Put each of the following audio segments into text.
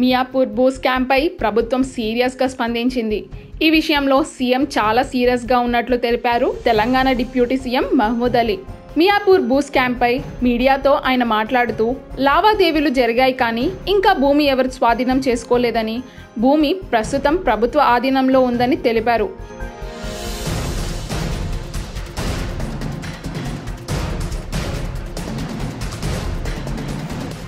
మియాపూర్ భూ స్కామ్పై ప్రభుత్వం సీరియస్గా స్పందించింది. ఈ విషయంలో సీఎం చాలా సీరియస్గా ఉన్నట్లు తెలిపారు తెలంగాణ డిప్యూటీ సీఎం మహమూద్ అలీ. మియాపూర్ భూ స్కామ్పై మీడియాతో ఆయన మాట్లాడుతూ, లావాదేవీలు జరిగాయి కానీ ఇంకా భూమి ఎవరు స్వాధీనం చేసుకోలేదని, భూమి ప్రస్తుతం ప్రభుత్వ ఆధీనంలో ఉందని తెలిపారు.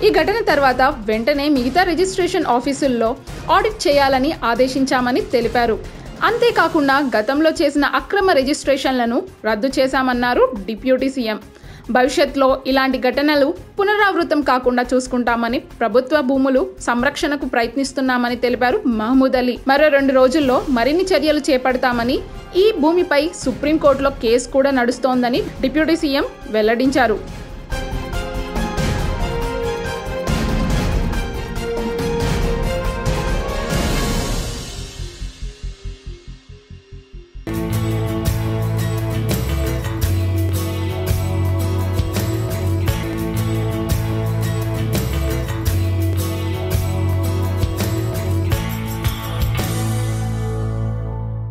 ఈ ఘటన తర్వాత వెంటనే మిగతా రిజిస్ట్రేషన్ ఆఫీసుల్లో ఆడిట్ చేయాలని ఆదేశించామని తెలిపారు. అంతేకాకుండా గతంలో చేసిన అక్రమ రిజిస్ట్రేషన్లను రద్దు చేశామన్నారు డిప్యూటీ సీఎం. భవిష్యత్తులో ఇలాంటి ఘటనలు పునరావృతం కాకుండా చూసుకుంటామని, ప్రభుత్వ భూములు సంరక్షణకు ప్రయత్నిస్తున్నామని తెలిపారు మహమూద్ అలీ. మరో 2 రోజుల్లో మరిన్ని చర్యలు చేపడతామని, ఈ భూమిపై సుప్రీంకోర్టులో కేసు కూడా నడుస్తోందని డిప్యూటీ సీఎం వెల్లడించారు.